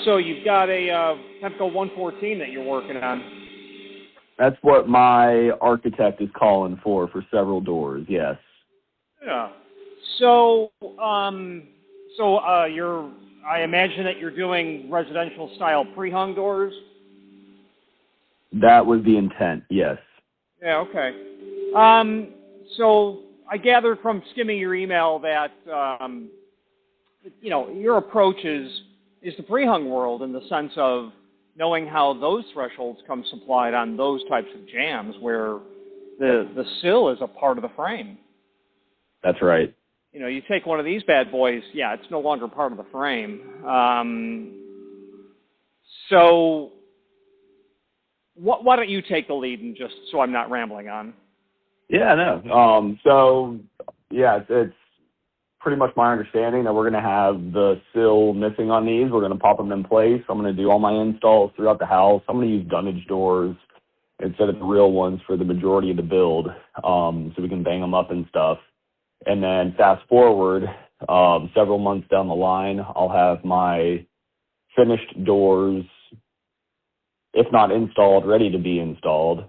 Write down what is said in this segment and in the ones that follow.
So you've got a Pemko 114 that you're working on. That's what my architect is calling for several doors, yes. Yeah. So, I imagine that you're doing residential style pre-hung doors? That was the intent, yes. Yeah, okay. So I gathered from skimming your email that, your approach is the pre-hung world in the sense of knowing how those thresholds come supplied on those types of jambs where the sill is a part of the frame. That's right. You take one of these bad boys, yeah, it's no longer part of the frame. So why don't you take the lead and just so I'm not rambling on? Yeah, no. It's pretty much my understanding that we're going to have the sill missing on these. We're going to pop them in place. I'm going to do all my installs throughout the house. I'm going to use dunnage doors instead of the real ones for the majority of the build, so we can bang them up and stuff. And then fast forward several months down the line, I'll have my finished doors, if not installed, ready to be installed,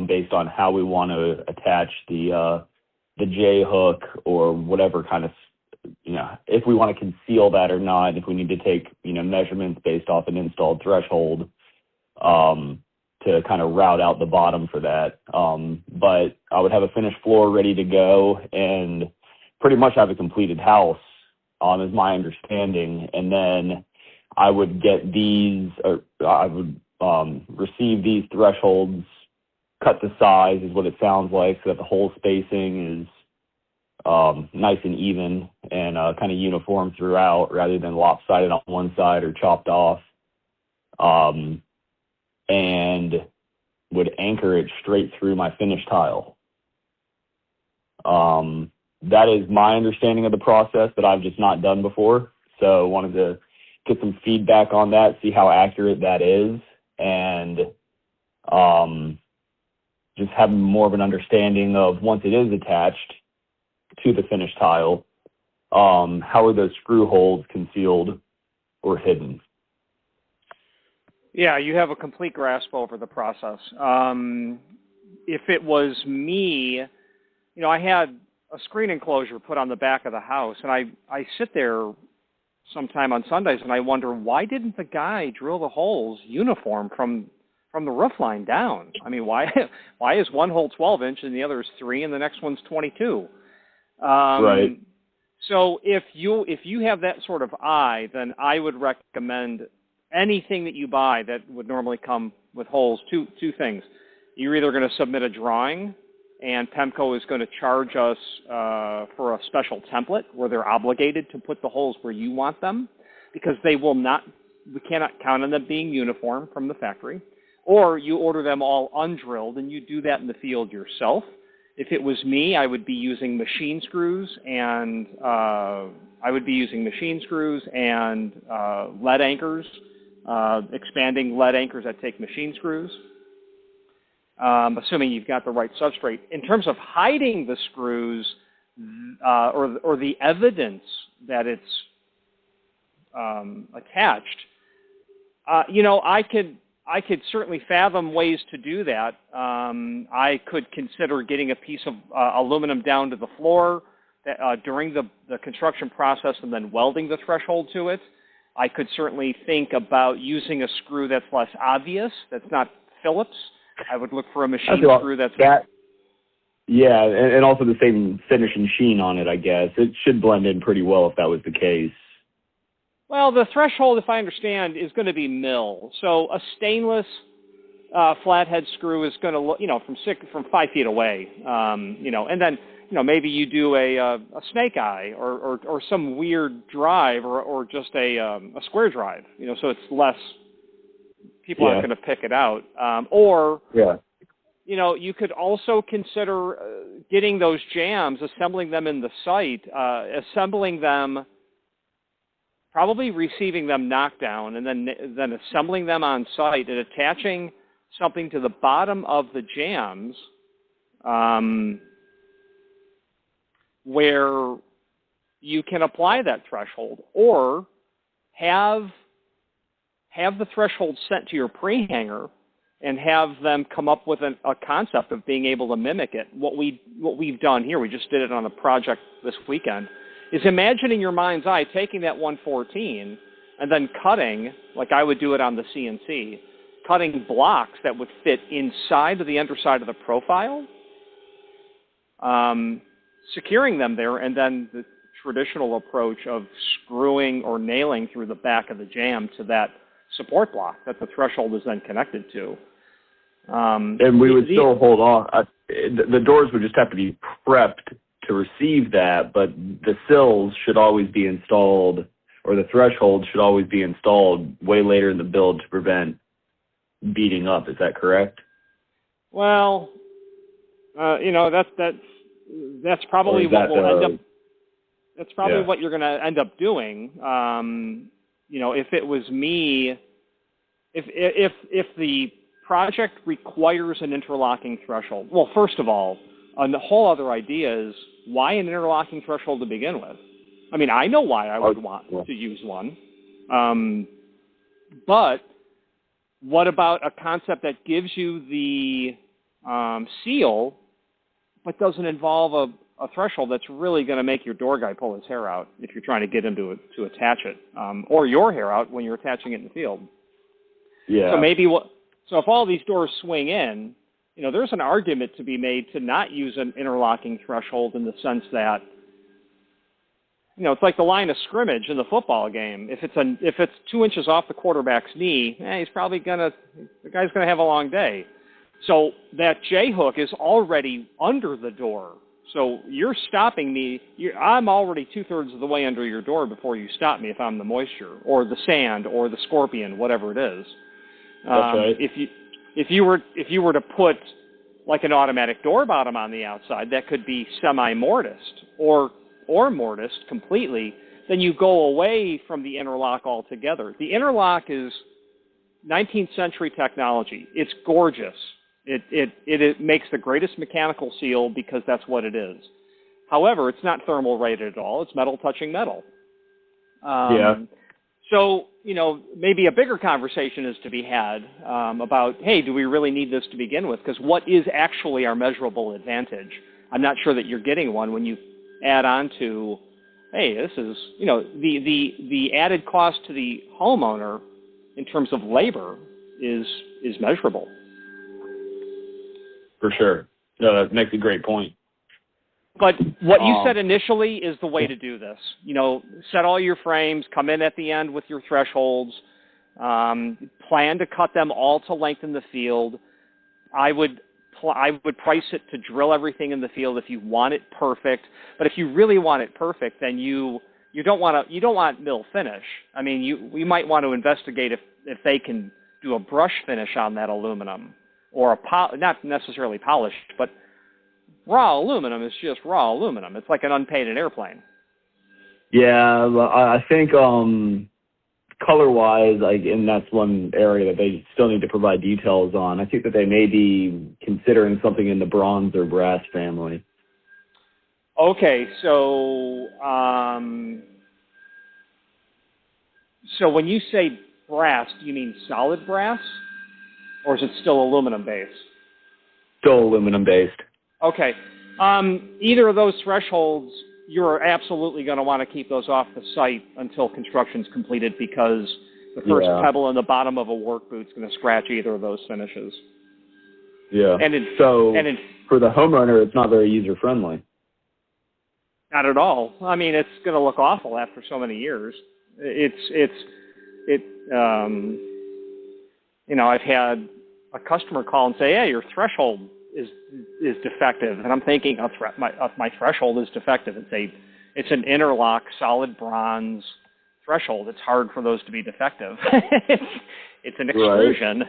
based on how we want to attach the J hook or whatever kind of, if we want to conceal that or not, if we need to take, measurements based off an installed threshold to kind of route out the bottom for that. But I would have a finished floor ready to go and pretty much have a completed house, is my understanding. And then I would get these, or I would receive these thresholds cut to size is what it sounds like, so that the whole spacing is nice and even and kind of uniform throughout rather than lopsided on one side or chopped off, and would anchor it straight through my finished tile. That is my understanding of the process that I've just not done before. So wanted to get some feedback on that, see how accurate that is, and just have more of an understanding of once it is attached to the finished tile, how are those screw holes concealed or hidden? Yeah, you have a complete grasp over the process. If it was me, I had a screen enclosure put on the back of the house, and I sit there sometime on Sundays and I wonder, why didn't the guy drill the holes uniform from the roof line down? I mean, why is one hole 12 inch and the other is 3 and the next one's 22? Right. So if you have that sort of eye, then I would recommend anything that you buy that would normally come with holes. Two things. You're either going to submit a drawing, and Pemko is going to charge us for a special template where they're obligated to put the holes where you want them, because we cannot count on them being uniform from the factory. Or you order them all undrilled, and you do that in the field yourself. If it was me, I would be using machine screws and lead anchors, expanding lead anchors that take machine screws, assuming you've got the right substrate. In terms of hiding the screws or the evidence that it's attached, I could certainly fathom ways to do that. I could consider getting a piece of aluminum down to the floor during the construction process and then welding the threshold to it. I could certainly think about using a screw that's less obvious, that's not Phillips. I would look for a machine screw that's... Yeah, and also the same finish and sheen on it, I guess. It should blend in pretty well if that was the case. Well, the threshold, if I understand, is going to be mill. So a stainless flathead screw is going to look, from 5 feet away, and then, maybe you do a snake eye or some weird drive or just a square drive, so it's less, people aren't going to pick it out. You could also consider getting those jambs, assembling them in the site, assembling them, probably receiving them knocked down, and then assembling them on site and attaching something to the bottom of the jambs where you can apply that threshold, or have have the threshold sent to your pre-hanger and have them come up with a concept of being able to mimic it. What we've done here, we just did it on a project this weekend, is imagine in your mind's eye taking that 114 and then cutting, like I would do it on the CNC, cutting blocks that would fit inside of the underside of the profile, securing them there, and then the traditional approach of screwing or nailing through the back of the jamb to that support block that the threshold is then connected to. And we would still hold on. The doors would just have to be prepped to receive that, but the sills should always be installed, or the threshold should always be installed way later in the build to prevent beating up. Is that correct? Well, you know, that's probably what we'll end up. That's probably what you're going to end up doing. You know, if it was me, if the project requires an interlocking threshold, well, first of all, the whole other idea is why an interlocking threshold to begin with? I mean, I know why I would want to use one, but what about a concept that gives you the seal, but doesn't involve a threshold that's really going to make your door guy pull his hair out if you're trying to get him to attach it, or your hair out when you're attaching it in the field. Yeah. So if all these doors swing in, you know, there's an argument to be made to not use an interlocking threshold in the sense that, you know, it's like the line of scrimmage in the football game. If it's 2 inches off the quarterback's knee, the guy's gonna have a long day. So that J hook is already under the door. So you're stopping me. I'm already 2/3 of the way under your door before you stop me if I'm the moisture or the sand or the scorpion, whatever it is. That's right. If you were to put like an automatic door bottom on the outside that could be semi-mortised or mortised completely, then you go away from the interlock altogether. The interlock is 19th century technology. It's gorgeous. It makes the greatest mechanical seal because that's what it is. However, it's not thermal rated at all. It's metal touching metal. So, you know, maybe a bigger conversation is to be had about, hey, do we really need this to begin with? Because what is actually our measurable advantage? I'm not sure that you're getting one when you add on to, hey, this is, you know, the added cost to the homeowner in terms of labor is measurable. For sure. No, that makes a great point. But what you said initially is the way to do this. You know, set all your frames, come in at the end with your thresholds, plan to cut them all to length in the field. I would price it to drill everything in the field if you want it perfect. But if you really want it perfect, then you don't want mill finish. I mean, we might want to investigate if they can do a brush finish on that aluminum, or not necessarily polished, but raw aluminum is just raw aluminum. It's like an unpainted airplane. Yeah, I think color-wise, and that's one area that they still need to provide details on. I think that they may be considering something in the bronze or brass family. Okay, so so when you say brass, do you mean solid brass, or is it still aluminum based? Still aluminum based. Okay. Either of those thresholds, you're absolutely going to want to keep those off the site until construction's completed, because the first pebble in the bottom of a work boot's going to scratch either of those finishes. Yeah. For the homeowner, it's not very user friendly. Not at all. I mean, it's going to look awful after so many years. You know, I've had a customer call and say, "Hey, your threshold is defective," and I'm thinking, my threshold is defective. It's an interlock solid bronze threshold. It's hard for those to be defective. It's an extrusion.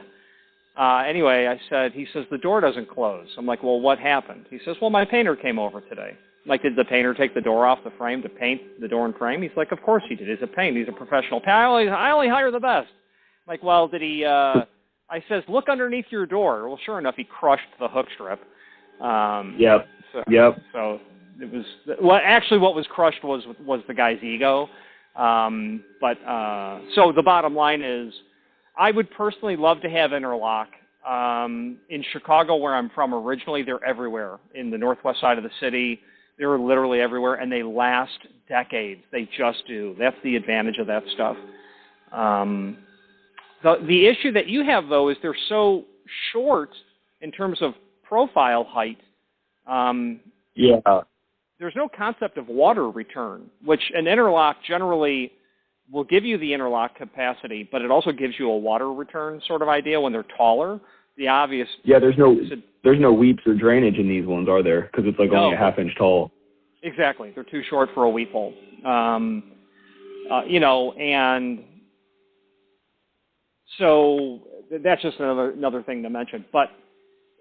Right. Anyway, he says, the door doesn't close. I'm like, well, what happened? He says, well, my painter came over today. I'm like, did the painter take the door off the frame to paint the door and frame? He's like, of course he did. He's a painter. He's a professional painter. I only hire the best. I'm like, well, did he? I says, look underneath your door. Well, sure enough, he crushed the hook strip. Yep. So it was, well, actually what was crushed was the guy's ego. So the bottom line is, I would personally love to have interlock. In Chicago, where I'm from originally, they're everywhere. In the northwest side of the city, they're literally everywhere, and they last decades. They just do. That's the advantage of that stuff. The issue that you have, though, is they're so short in terms of profile height. Yeah. There's no concept of water return, which an interlock generally will give you the interlock capacity, but it also gives you a water return sort of idea when they're taller. The obvious... Yeah, there's no weeps or drainage in these ones, are there? Because it's like only a half-inch tall. Exactly. They're too short for a weep hole. You know, and so that's just another thing to mention. But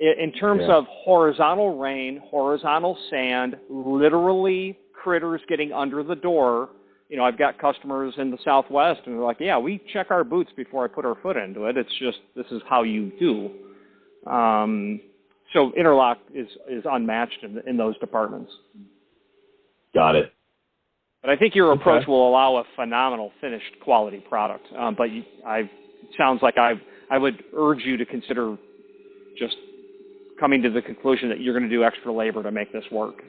in terms of horizontal rain, horizontal sand, literally critters getting under the door, you know, I've got customers in the Southwest, and they're like, yeah, we check our boots before I put our foot into it. It's just, this is how you do. So interlock is unmatched in those departments. Got it. But I think your approach will allow a phenomenal finished quality product. But it sounds like I would urge you to consider just coming to the conclusion that you're going to do extra labor to make this work.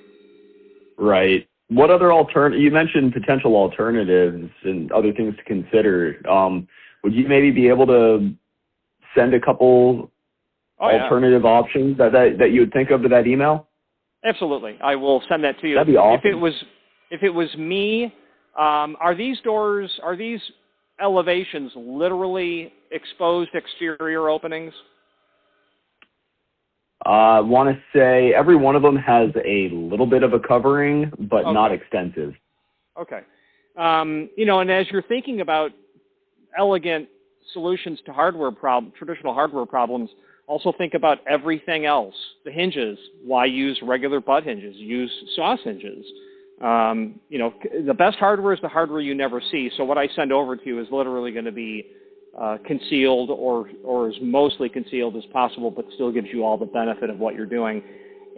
Right. What other you mentioned potential alternatives and other things to consider. Would you maybe be able to send a couple alternative options that you would think of to that email? Absolutely. I will send that to you. That'd be awesome. If it was me, are these elevations literally exposed exterior openings? I want to say every one of them has a little bit of a covering, but not extensive. Okay. You know, and as you're thinking about elegant solutions to traditional hardware problems, also think about everything else. The hinges. Why use regular butt hinges? Use sauce hinges. You know, the best hardware is the hardware you never see. So what I send over to you is literally going to be concealed or as mostly concealed as possible, but still gives you all the benefit of what you're doing.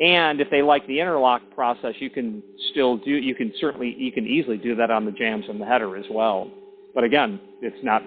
And if they like the interlock process, you can easily do that on the jambs and the header as well. But again, there's no